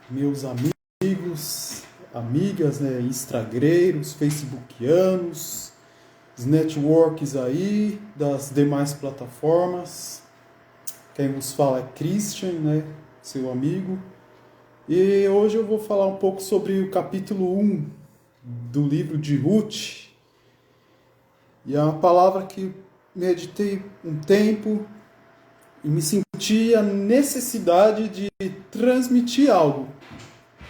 meus amigos, amigas, né, instagreiros, facebookianos, os networks aí, das demais plataformas. Quem vos fala é Christian, né, seu amigo. E hoje eu vou falar um pouco sobre o capítulo 1 do livro de Ruth. E é uma palavra que meditei um tempo e me senti a necessidade de transmitir algo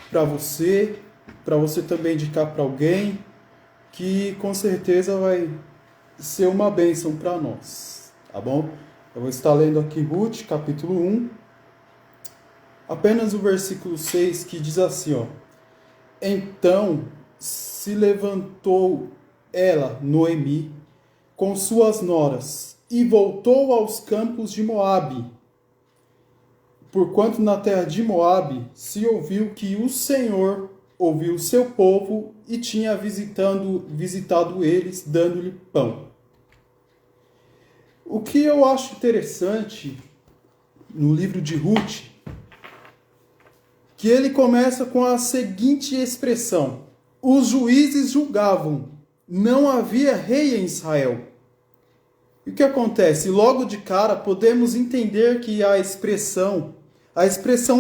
para você também indicar para alguém, que com certeza vai ser uma bênção para nós, tá bom? Eu vou estar lendo aqui Ruth, capítulo 1, apenas o versículo 6, que diz assim, ó: Então se levantou ela, Noemi, com suas noras, e voltou aos campos de Moabe, porquanto na terra de Moabe se ouviu que o Senhor ouviu o seu povo e tinha visitado eles, dando-lhe pão. O que eu acho interessante no livro de Ruth, que ele começa com a seguinte expressão: os juízes julgavam, não havia rei em Israel. E o que acontece? Logo de cara podemos entender que a expressão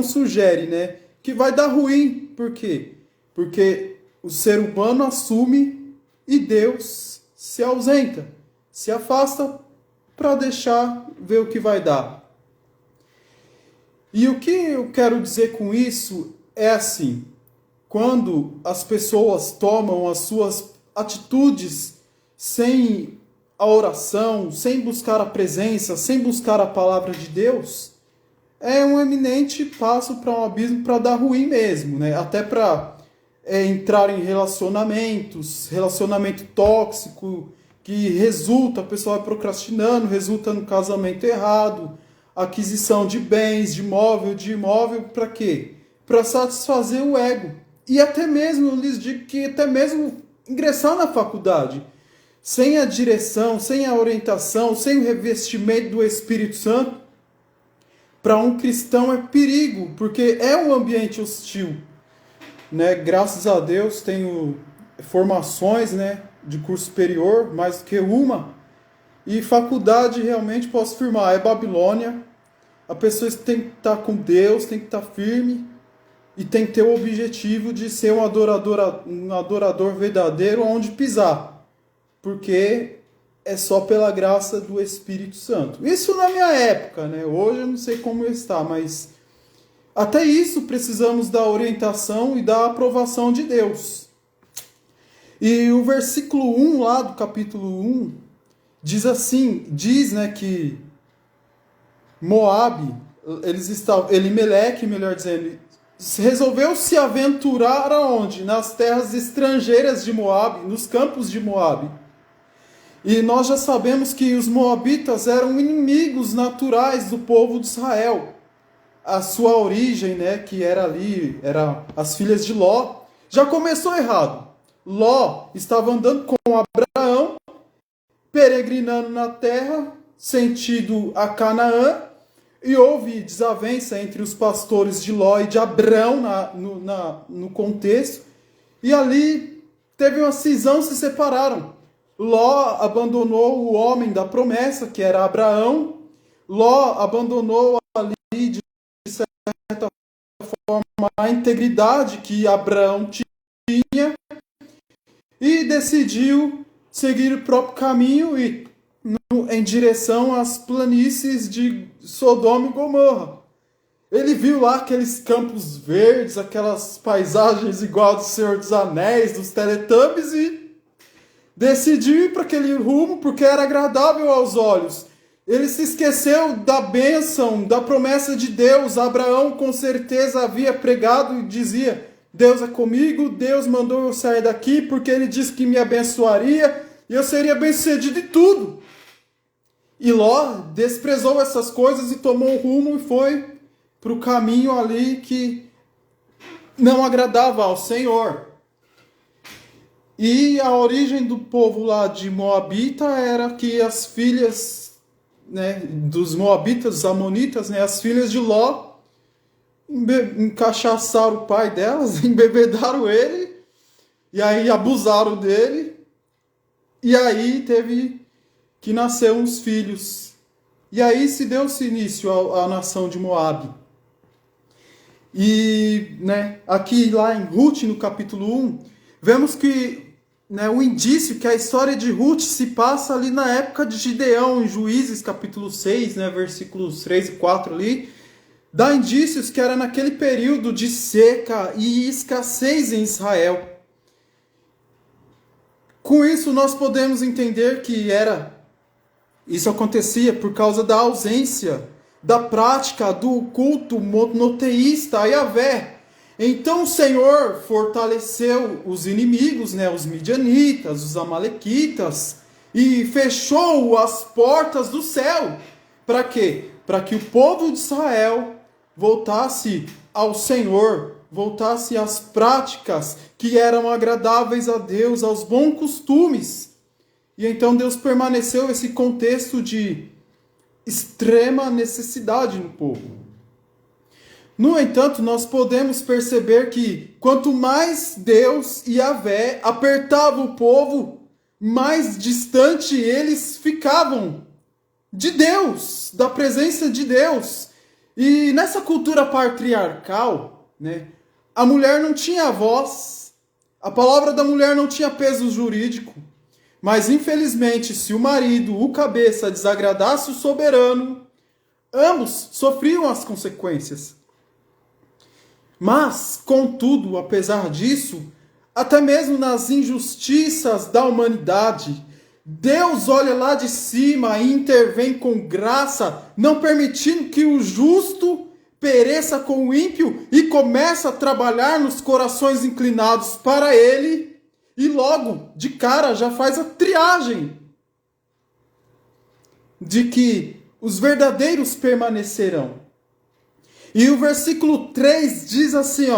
sugere, né, que vai dar ruim. Por quê? Porque o ser humano assume e Deus se ausenta, se afasta para deixar ver o que vai dar. E o que eu quero dizer com isso é assim: quando as pessoas tomam as suas atitudes sem a oração, sem buscar a presença, sem buscar a palavra de Deus, é um eminente passo para um abismo, para dar ruim mesmo, né? Até para entrar em relacionamento tóxico, que resulta, a pessoa vai procrastinando, resulta no casamento errado, aquisição de bens, de imóvel, para quê? Para satisfazer o ego. E até mesmo, eu lhes digo que até mesmo ingressar na faculdade, sem a direção, sem a orientação, sem o revestimento do Espírito Santo, para um cristão é perigo, porque é um ambiente hostil, né? Graças a Deus tenho formações, né, de curso superior, mais do que uma, e faculdade realmente posso afirmar, é Babilônia. A pessoa tem que estar com Deus, tem que estar firme e tem que ter o objetivo de ser um adorador verdadeiro onde pisar, porque é só pela graça do Espírito Santo. Isso na minha época, né? Hoje eu não sei como está, mas até isso precisamos da orientação e da aprovação de Deus. E o versículo 1 lá do capítulo 1 diz assim, né, que Moabe, Elimeleque, melhor dizendo, resolveu se aventurar aonde? Nas terras estrangeiras de Moabe, nos campos de Moabe. E nós já sabemos que os moabitas eram inimigos naturais do povo de Israel. A sua origem, né, que era ali, era as filhas de Ló, já começou errado. Ló estava andando com Abraão, peregrinando na terra, sentido a Canaã, e houve desavença entre os pastores de Ló e de Abrão no contexto, e ali teve uma cisão, se separaram. Ló abandonou o homem da promessa, que era Abraão. Ló abandonou ali, de certa forma, a integridade que Abraão tinha e decidiu seguir o próprio caminho e em direção às planícies de Sodoma e Gomorra. Ele viu lá aqueles campos verdes, aquelas paisagens igual do Senhor dos Anéis, dos Teletubbies, e decidiu ir para aquele rumo porque era agradável aos olhos. Ele se esqueceu da bênção, da promessa de Deus. Abraão com certeza havia pregado e dizia: Deus é comigo, Deus mandou eu sair daqui porque ele disse que me abençoaria e eu seria bem-sucedido em tudo. E Ló desprezou essas coisas e tomou um rumo e foi para o caminho ali que não agradava ao Senhor. E a origem do povo lá de Moabita era que as filhas, né, dos Moabitas, dos Amonitas, né, as filhas de Ló, encaixaçaram o pai delas, embebedaram ele, e aí abusaram dele, e aí teve que nascer uns filhos. E aí se deu-se início à nação de Moabe. E aqui lá em Ruth, no capítulo 1, vemos que o indício que a história de Ruth se passa ali na época de Gideão, em Juízes capítulo 6, versículos 3 e 4 ali, dá indícios que era naquele período de seca e escassez em Israel. Com isso nós podemos entender que isso acontecia por causa da ausência da prática do culto monoteísta a Yahvé. Então o Senhor fortaleceu os inimigos, os midianitas, os amalequitas, e fechou as portas do céu. Para quê? Para que o povo de Israel voltasse ao Senhor, voltasse às práticas que eram agradáveis a Deus, aos bons costumes. E então Deus permaneceu esse contexto de extrema necessidade no povo. No entanto, nós podemos perceber que quanto mais Deus e Yahvé apertavam o povo, mais distante eles ficavam de Deus, da presença de Deus. E nessa cultura patriarcal, a mulher não tinha voz, a palavra da mulher não tinha peso jurídico. Mas, infelizmente, se o marido, o cabeça, desagradasse o soberano, ambos sofriam as consequências. Mas, contudo, apesar disso, até mesmo nas injustiças da humanidade, Deus olha lá de cima e intervém com graça, não permitindo que o justo pereça com o ímpio, e começa a trabalhar nos corações inclinados para ele. E logo, de cara, já faz a triagem de que os verdadeiros permanecerão. E o versículo 3 diz assim,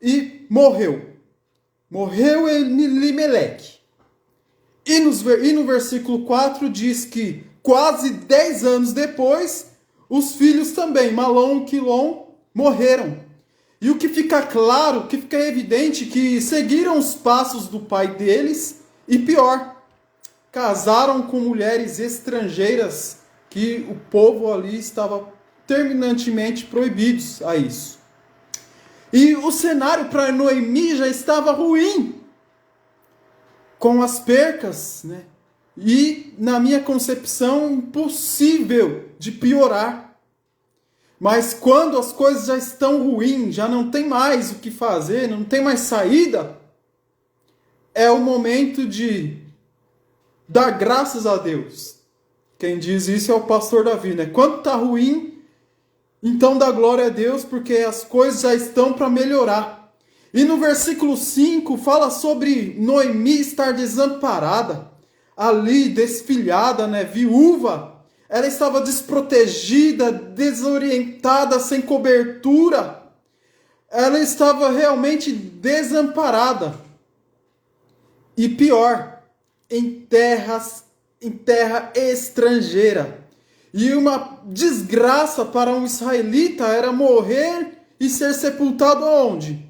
e morreu. Morreu Elimeleque. E no versículo 4 diz que quase 10 anos depois, os filhos também, Malom e Quilom, morreram. E o que fica claro, o que fica evidente, que seguiram os passos do pai deles, e pior, casaram com mulheres estrangeiras, que o povo ali estava terminantemente proibidos a isso. E o cenário para Noemi já estava ruim, com as percas, e na minha concepção impossível de piorar. Mas quando as coisas já estão ruins, já não tem mais o que fazer, não tem mais saída, é o momento de dar graças a Deus. Quem diz isso é o pastor Davi, Quando está ruim, então dá glória a Deus, porque as coisas já estão para melhorar. E no versículo 5 fala sobre Noemi estar desamparada, ali desfilhada, viúva. Ela estava desprotegida, desorientada, sem cobertura. Ela estava realmente desamparada. E pior, em terra estrangeira. E uma desgraça para um israelita era morrer e ser sepultado aonde?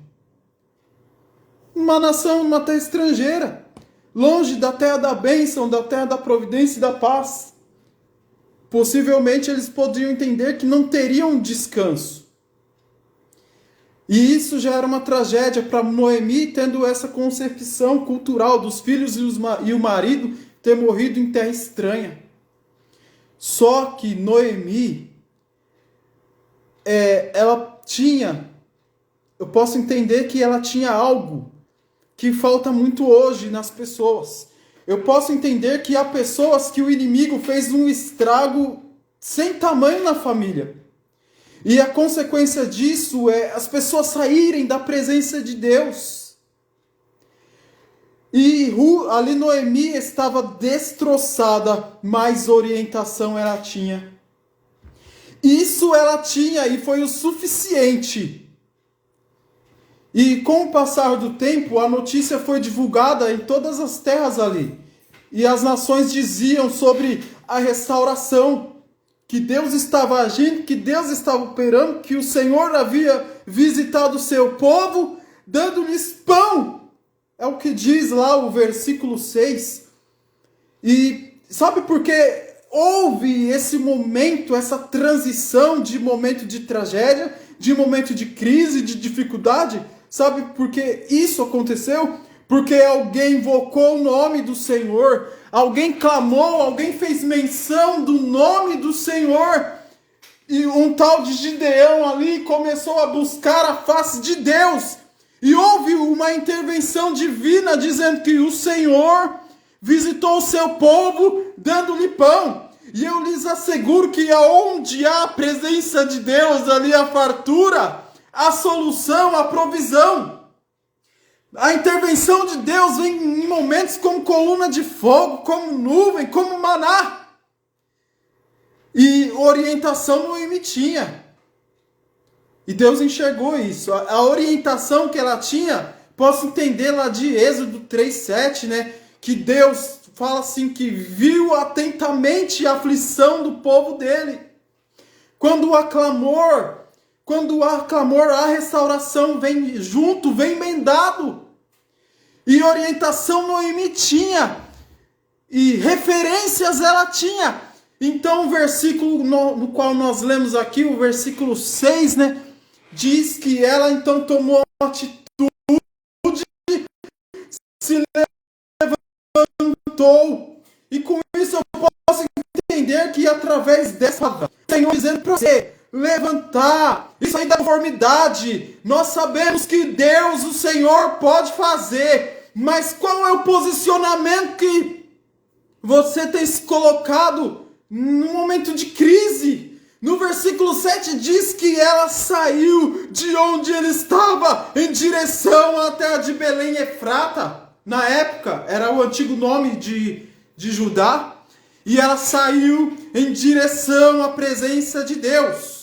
Uma nação, uma terra estrangeira. Longe da terra da bênção, da terra da providência e da paz. Possivelmente eles poderiam entender que não teriam descanso. E isso já era uma tragédia para Noemi, tendo essa concepção cultural dos filhos e o marido ter morrido em terra estranha. Só que Noemi, ela tinha, eu posso entender que ela tinha algo que falta muito hoje nas pessoas. Eu posso entender que há pessoas que o inimigo fez um estrago sem tamanho na família. E a consequência disso é as pessoas saírem da presença de Deus. E ali Noemi estava destroçada, mas orientação ela tinha. Isso ela tinha e foi o suficiente. E com o passar do tempo, a notícia foi divulgada em todas as terras ali. E as nações diziam sobre a restauração que Deus estava agindo, que Deus estava operando, que o Senhor havia visitado o seu povo, dando-lhes pão. É o que diz lá o versículo 6. E sabe por que houve esse momento, essa transição de momento de tragédia, de momento de crise, de dificuldade? Sabe por que isso aconteceu? Porque alguém invocou o nome do Senhor, alguém clamou, alguém fez menção do nome do Senhor. E um tal de Gideão ali começou a buscar a face de Deus. E houve uma intervenção divina dizendo que o Senhor visitou o seu povo dando-lhe pão. E eu lhes asseguro que aonde há a presença de Deus, ali a fartura, a solução, a provisão. A intervenção de Deus vem em momentos como coluna de fogo, como nuvem, como maná. E orientação Noemi tinha. E Deus enxergou isso. A orientação que ela tinha, posso entender lá de Êxodo 3:7, né? Que Deus fala assim que viu atentamente a aflição do povo dele. Quando há clamor, a restauração vem junto, vem emendado. E orientação Noemi tinha. E referências ela tinha. Então o versículo no qual nós lemos aqui, o versículo 6, né? Diz que ela então tomou uma atitude, se levantou. E com isso eu posso entender que através dessa palavra, o Senhor dizendo para você levantar e sair da conformidade. Nós sabemos que Deus, o Senhor, pode fazer. Mas qual é o posicionamento que você tem se colocado no momento de crise? No versículo 7 diz que ela saiu de onde ele estava em direção até a de Belém Efrata. Na época, era o antigo nome de Judá. E ela saiu em direção à presença de Deus.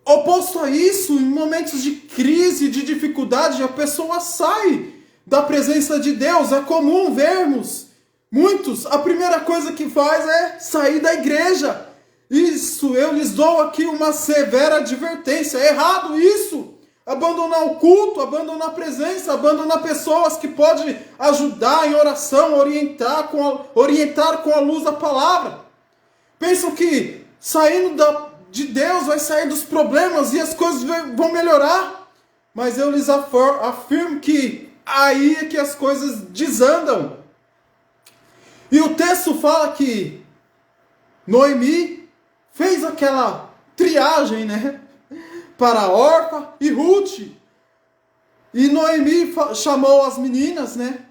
Oposto a isso, em momentos de crise, de dificuldade, a pessoa sai da presença de Deus. É comum vermos muitos, a primeira coisa que faz é sair da igreja. Isso, eu lhes dou aqui uma severa advertência. É errado isso. Abandonar o culto, abandonar a presença, abandonar pessoas que podem ajudar em oração, orientar com a luz da palavra. Pensam que saindo de Deus vai sair dos problemas e as coisas vão melhorar. Mas eu lhes afirmo que aí é que as coisas desandam. E o texto fala que Noemi fez aquela triagem, né? Para Orfa e Ruth. E Noemi chamou as meninas, né?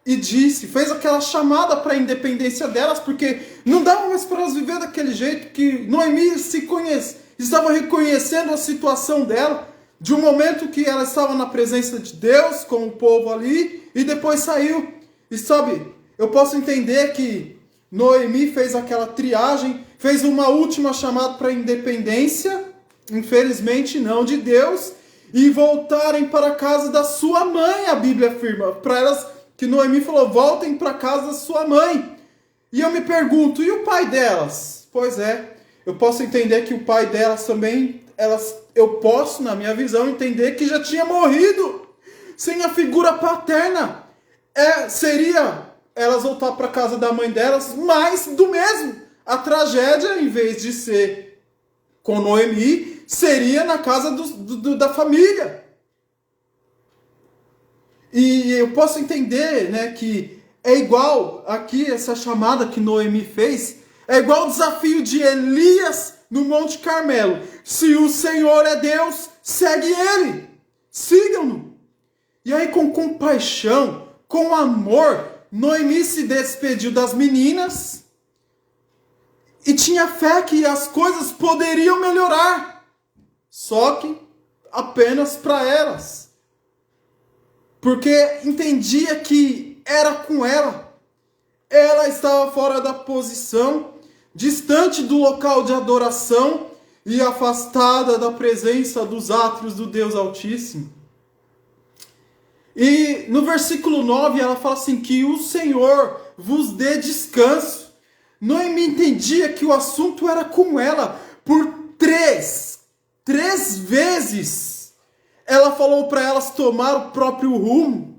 E fez aquela chamada para a independência delas, porque não dava mais para elas viver daquele jeito, que Noemi estava reconhecendo a situação dela, de um momento que ela estava na presença de Deus, com o povo ali, e depois saiu. E sabe, eu posso entender que Noemi fez aquela triagem, fez uma última chamada para a independência, infelizmente não de Deus, e voltarem para a casa da sua mãe, a Bíblia afirma, para elas, que Noemi falou, voltem para a casa da sua mãe. E eu me pergunto, e o pai delas? Pois é, eu posso entender que o pai delas também, eu posso, na minha visão, entender que já tinha morrido, sem a figura paterna. Seria elas voltar para a casa da mãe delas, mais do mesmo. A tragédia, em vez de ser com Noemi, seria na casa da família. E eu posso entender, né, que é igual aqui essa chamada que Noemi fez, é igual o desafio de Elias no Monte Carmelo. Se o Senhor é Deus, segue Ele. Sigam-no. E aí com compaixão, com amor, Noemi se despediu das meninas e tinha fé que as coisas poderiam melhorar. Só que apenas para elas. Porque entendia que era com ela. Ela estava fora da posição, distante do local de adoração e afastada da presença dos átrios do Deus Altíssimo. E no versículo 9 ela fala assim, que o Senhor vos dê descanso. Noemi entendia que o assunto era com ela. Por três vezes, ela falou para elas tomar o próprio rumo.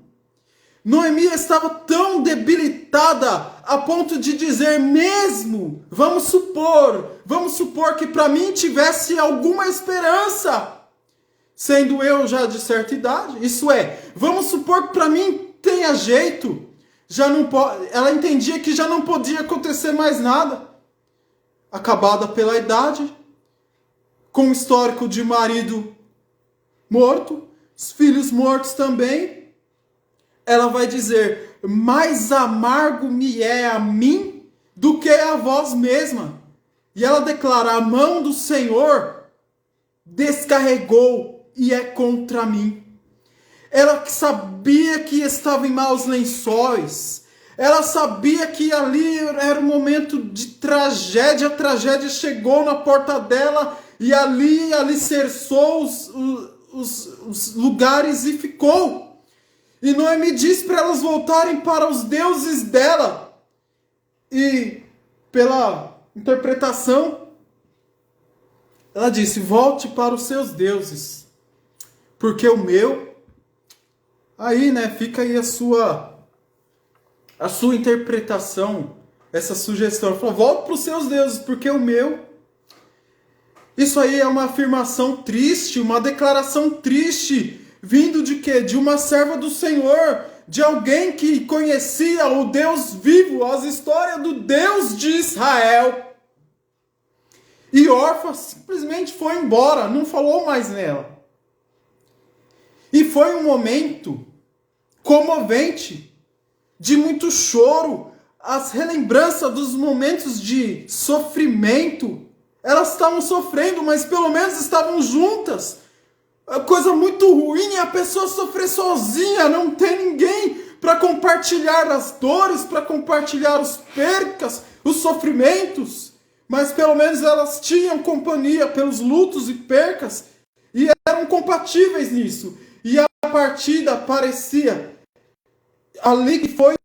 Noemi estava tão debilitada a ponto de dizer mesmo, vamos supor que para mim tivesse alguma esperança, sendo eu já de certa idade, isso é, vamos supor que para mim tenha jeito, ela entendia que já não podia acontecer mais nada, acabada pela idade, com o histórico de marido morto, os filhos mortos também, ela vai dizer, mais amargo me é a mim do que a vós mesma. E ela declara, a mão do Senhor descarregou e é contra mim. Ela sabia que estava em maus lençóis. Ela sabia que ali era um momento de tragédia. A tragédia chegou na porta dela e ali alicerçou os lugares e ficou. E Noemi diz para elas voltarem para os deuses dela. E pela interpretação, ela disse, volte para os seus deuses. Porque o meu... Aí, né, fica aí a sua interpretação, essa sugestão. Ela falou, volte para os seus deuses, porque o meu... Isso aí é uma afirmação triste, uma declaração triste, vindo de quê? De uma serva do Senhor, de alguém que conhecia o Deus vivo, as histórias do Deus de Israel. E Orfa simplesmente foi embora, não falou mais nela. E foi um momento comovente, de muito choro, as relembranças dos momentos de sofrimento. Elas estavam sofrendo, mas pelo menos estavam juntas. Coisa muito ruim é a pessoa sofrer sozinha, não tem ninguém para compartilhar as dores, para compartilhar os percas, os sofrimentos. Mas pelo menos elas tinham companhia pelos lutos e percas e eram compatíveis nisso. E a partida parecia ali que foi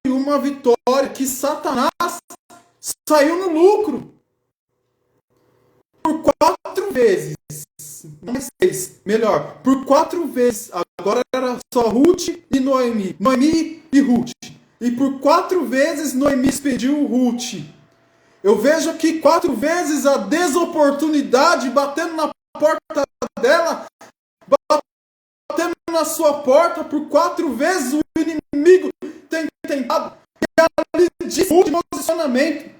uma vitória, que Satanás saiu no lucro. Por 4 vezes, mais 6, melhor, por 4 vezes, agora era só Ruth e Noemi e Ruth, e por 4 vezes Noemi despediu Ruth. Eu vejo aqui 4 vezes a desoportunidade batendo na porta dela, batendo na sua porta, por 4 vezes o inimigo tem tentado, e ali de posicionamento,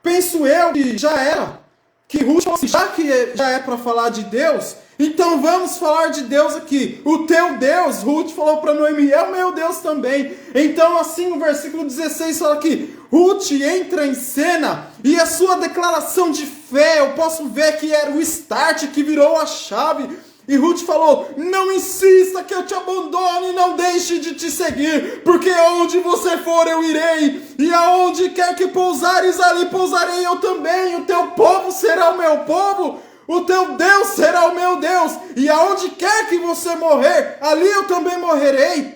penso eu que já era, que Ruth falou assim, já que já é para falar de Deus, então vamos falar de Deus aqui. O teu Deus, Ruth falou para Noemi, é o meu Deus também. Então assim no versículo 16 fala que Ruth entra em cena e a sua declaração de fé, eu posso ver que era o start que virou a chave. E Ruth falou, não insista que eu te abandone, não deixe de te seguir, porque aonde você for eu irei, e aonde quer que pousares, ali pousarei eu também, o teu povo será o meu povo, o teu Deus será o meu Deus, e aonde quer que você morrer, ali eu também morrerei.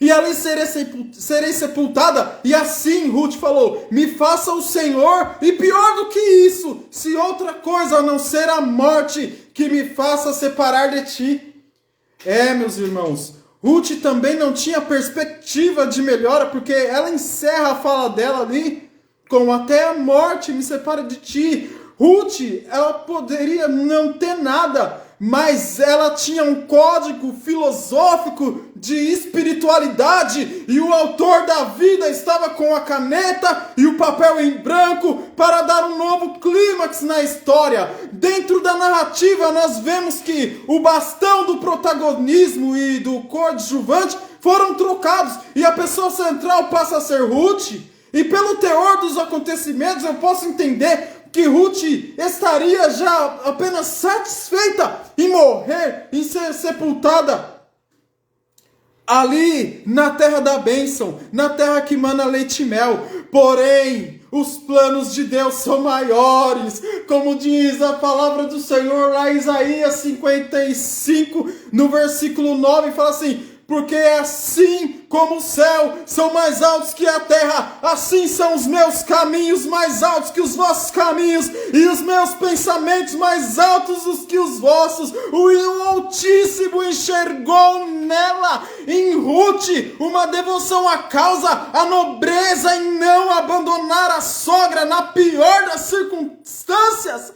E ali serei sepultada. E assim Ruth falou, me faça o Senhor, e pior do que isso, se outra coisa a não ser a morte que me faça separar de ti. Meus irmãos, Ruth também não tinha perspectiva de melhora, porque ela encerra a fala dela ali, com até a morte me separa de ti. Ruth, ela poderia não ter nada, mas ela tinha um código filosófico de espiritualidade, e o autor da vida estava com a caneta e o papel em branco para dar um novo clímax na história. Dentro da narrativa nós vemos que o bastão do protagonismo e do coadjuvante foram trocados, e a pessoa central passa a ser Ruth, e pelo teor dos acontecimentos eu posso entender que Ruth estaria já apenas satisfeita em morrer, em ser sepultada ali na terra da bênção, na terra que mana leite e mel. Porém, os planos de Deus são maiores, como diz a palavra do Senhor lá em Isaías 55, no versículo 9, fala assim, porque assim como o céu são mais altos que a terra, assim são os meus caminhos mais altos que os vossos caminhos, e os meus pensamentos mais altos do que os vossos. O Altíssimo enxergou nela, em Ruth, uma devoção à causa, a nobreza em não abandonar a sogra na pior das circunstâncias,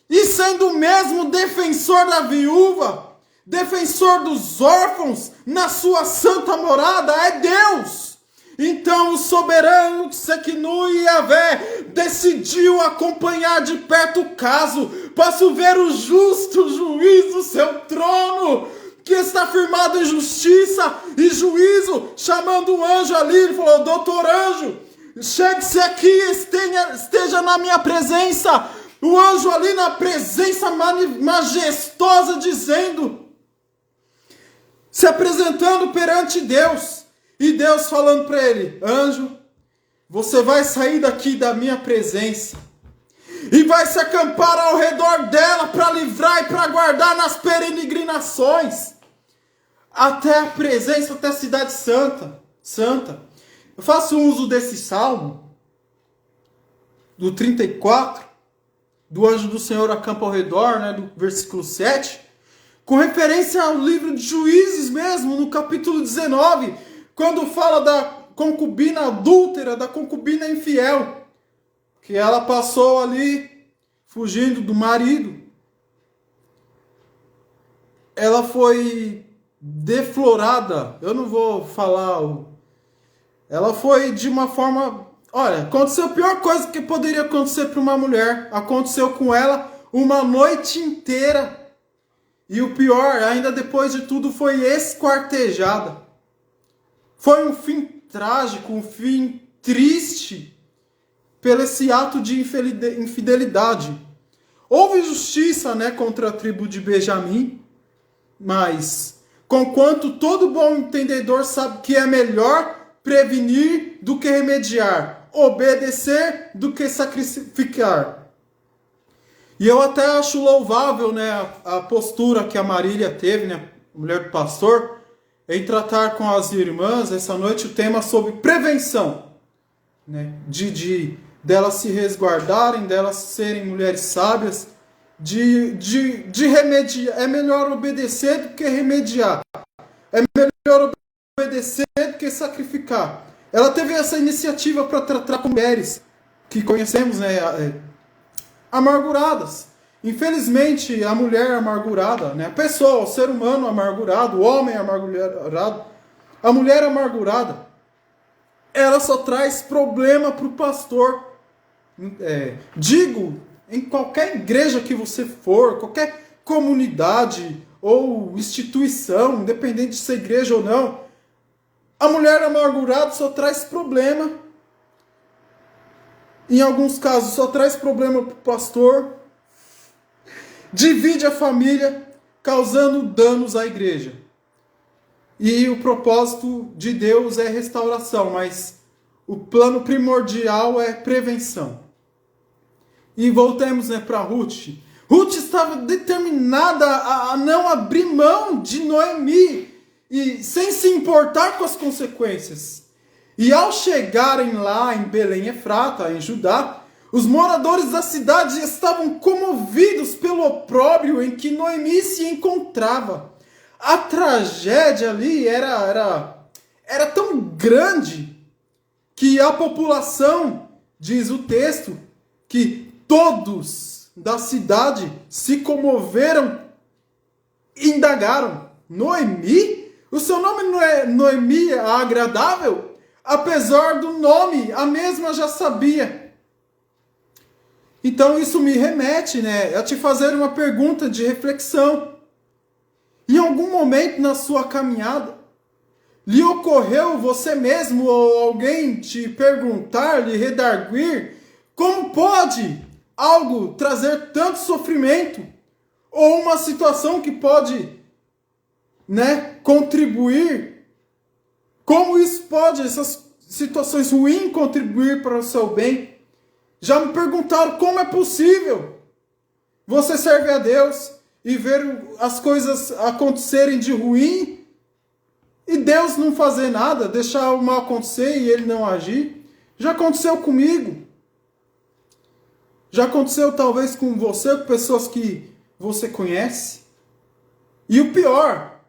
e sendo mesmo defensor da viúva, defensor dos órfãos, na sua santa morada, é Deus. Então o soberano Tsidkenu Yahvé decidiu acompanhar de perto o caso, para ver o justo juiz do seu trono, que está firmado em justiça e juízo, chamando um anjo ali. Ele falou: doutor anjo, chegue-se aqui, esteja na minha presença. O anjo ali na presença majestosa, dizendo, se apresentando perante Deus, e Deus falando para ele: anjo, você vai sair daqui da minha presença e vai se acampar ao redor dela para livrar e para guardar nas peregrinações até a presença, até a cidade santa. Eu faço uso desse salmo, do 34, do anjo do Senhor acampa ao redor, né, do versículo 7, com referência ao livro de Juízes mesmo, no capítulo 19, quando fala da concubina adúltera, da concubina infiel, que ela passou ali fugindo do marido. Ela foi deflorada, eu não vou falar, ela foi de uma forma, olha, aconteceu a pior coisa que poderia acontecer para uma mulher, aconteceu com ela uma noite inteira, e o pior, ainda depois de tudo, foi esquartejada. Foi um fim trágico, um fim triste, pelo esse ato de infidelidade. Houve justiça, né, contra a tribo de Benjamim, mas, conquanto todo bom entendedor sabe que é melhor prevenir do que remediar, obedecer do que sacrificar. E eu até acho louvável, né, a postura que a Marília teve, né, a mulher do pastor, em tratar com as irmãs essa noite o tema sobre prevenção, né, delas se resguardarem, delas serem mulheres sábias, de remediar. É melhor obedecer do que remediar. É melhor obedecer do que sacrificar. Ela teve essa iniciativa para tratar com mulheres que conhecemos, né, amarguradas. Infelizmente, a mulher amargurada, né, a pessoa, o ser humano amargurado, o homem amargurado, a mulher amargurada, ela só traz problema para o pastor. Digo, em qualquer igreja que você for, qualquer comunidade ou instituição, independente de ser igreja ou não, a mulher amargurada só traz problema. Em alguns casos só traz problema para o pastor, divide a família, causando danos à igreja. E o propósito de Deus é restauração, mas o plano primordial é prevenção. E voltemos, né, para Ruth. Ruth estava determinada a não abrir mão de Noemi, e sem se importar com as consequências. E ao chegarem lá em Belém Efrata, em Judá, os moradores da cidade estavam comovidos pelo opróbrio em que Noemi se encontrava. A tragédia ali era tão grande que a população, diz o texto, que todos da cidade se comoveram e indagaram: Noemi? O seu nome não é Noemi, a agradável? Apesar do nome, a mesma já sabia. Então isso me remete, né, a te fazer uma pergunta de reflexão. Em algum momento na sua caminhada, lhe ocorreu você mesmo ou alguém te perguntar, lhe redarguir, como pode algo trazer tanto sofrimento? Ou uma situação que pode, né, contribuir? Como isso pode, essas situações ruins, contribuir para o seu bem? Já me perguntaram como é possível você servir a Deus e ver as coisas acontecerem de ruim e Deus não fazer nada, deixar o mal acontecer e ele não agir. Já aconteceu comigo. Já aconteceu talvez com você, com pessoas que você conhece. E o pior,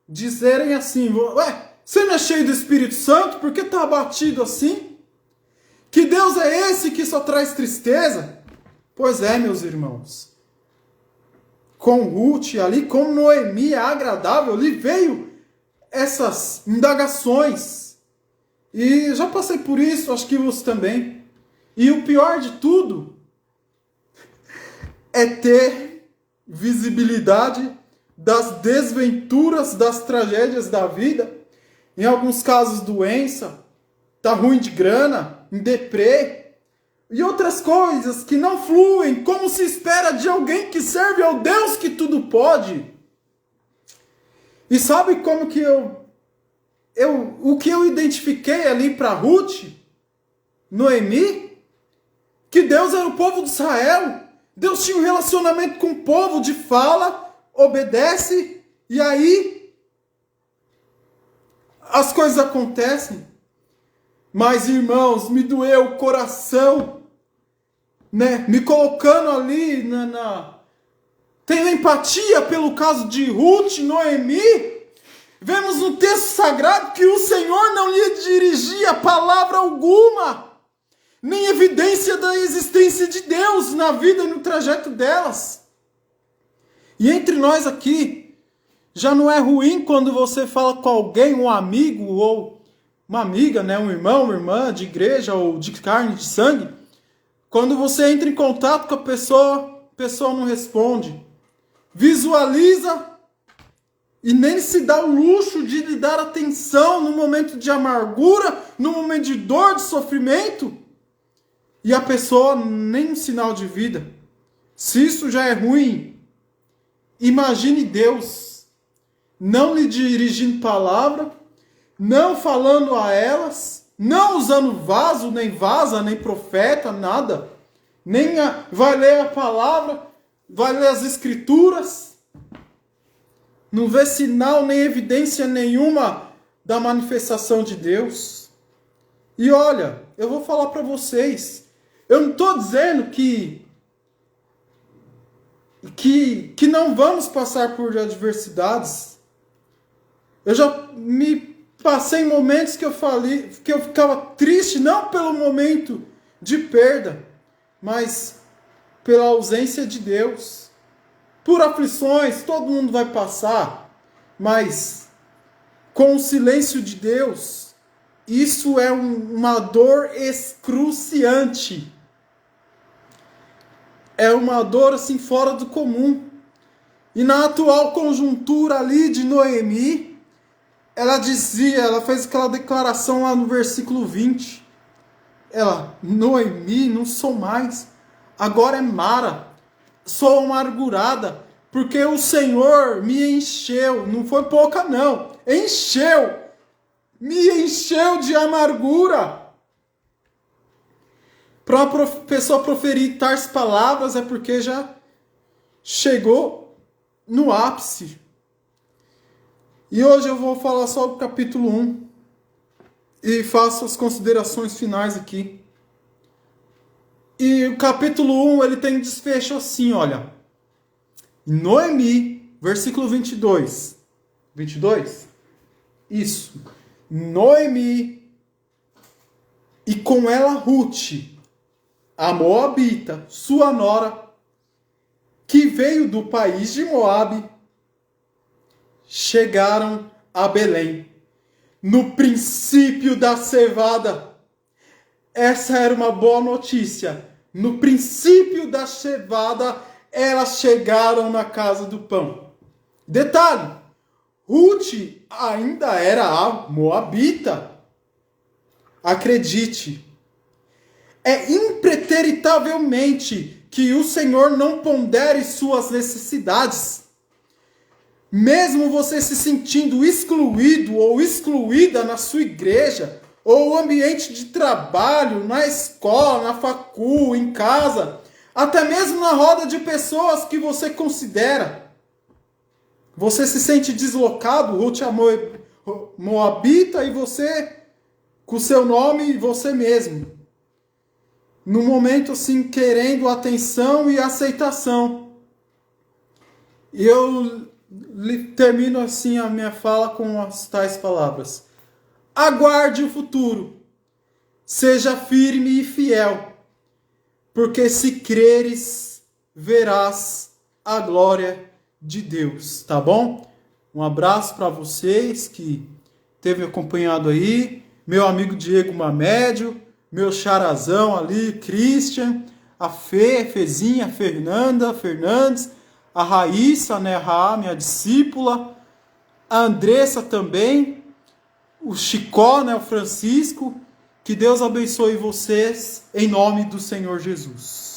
dizerem assim, ué, você não é cheio do Espírito Santo? Por que está abatido assim? Que Deus é esse que só traz tristeza? Pois é, meus irmãos. Com Ruth ali, com Noemi, é agradável, lhe veio essas indagações. E já passei por isso, acho que você também. E o pior de tudo é ter visibilidade das desventuras, das tragédias da vida. Em alguns casos, doença, tá ruim de grana, em deprê. E outras coisas que não fluem como se espera de alguém que serve ao Deus que tudo pode. E sabe como que o que eu identifiquei ali para Ruth, Noemi? Que Deus era o povo de Israel. Deus tinha um relacionamento com o povo de fala, obedece, e aí as coisas acontecem. Mas, irmãos, me doeu o coração, né? Me colocando ali tenho empatia pelo caso de Ruth, Noemi. Vemos no texto sagrado que o Senhor não lhe dirigia palavra alguma, nem evidência da existência de Deus na vida e no trajeto delas. E entre nós aqui, já não é ruim quando você fala com alguém, um amigo ou uma amiga, né, um irmão, uma irmã de igreja ou de carne, de sangue, quando você entra em contato com a pessoa não responde, visualiza e nem se dá o luxo de lhe dar atenção no momento de amargura, no momento de dor, de sofrimento, e a pessoa nem um sinal de vida. Se isso já é ruim, imagine Deus não lhe dirigindo palavra, não falando a elas, não usando vaso, nem vaza, nem profeta, nada. Vai ler a palavra, vai ler as escrituras, não vê sinal nem evidência nenhuma da manifestação de Deus. E olha, eu vou falar para vocês, eu não estou dizendo que não vamos passar por adversidades. Eu já me passei em momentos que eu ficava triste, não pelo momento de perda, mas pela ausência de Deus. Por aflições, todo mundo vai passar, mas com o silêncio de Deus, isso é uma dor excruciante. É uma dor assim fora do comum. E na atual conjuntura ali de Noemi, ela fez aquela declaração lá no versículo 20. Ela, Noemi, não sou mais, agora é Mara, sou amargurada, porque o Senhor me encheu, não foi pouca não, me encheu de amargura. Para uma pessoa proferir tais palavras é porque já chegou no ápice. E hoje eu vou falar só do capítulo 1 e faço as considerações finais aqui. E o capítulo 1 ele tem desfecho assim, olha. Noemi, versículo 22. 22? Isso. Noemi e com ela Ruth, a Moabita, sua nora, que veio do país de Moabe, chegaram a Belém, no princípio da cevada. Essa era uma boa notícia. No princípio da cevada, elas chegaram na casa do pão. Detalhe, Ruth ainda era a Moabita. Acredite, é impreteritavelmente que o Senhor não pondere suas necessidades. Mesmo você se sentindo excluído ou excluída na sua igreja, ou ambiente de trabalho, na escola, na facul, em casa, até mesmo na roda de pessoas que você considera. Você se sente deslocado, moabita, e você com o seu nome e você mesmo. No momento assim, querendo atenção e aceitação. E eu termino assim a minha fala com as tais palavras. Aguarde o futuro. Seja firme e fiel. Porque se creres, verás a glória de Deus. Tá bom? Um abraço para vocês que teve acompanhado aí. Meu amigo Diego Mamédio. Meu charazão ali, Christian. A Fezinha, Fernanda Fernandes. A Raíssa, né, minha discípula, a Andressa também, o Chicó, né, o Francisco, que Deus abençoe vocês, em nome do Senhor Jesus.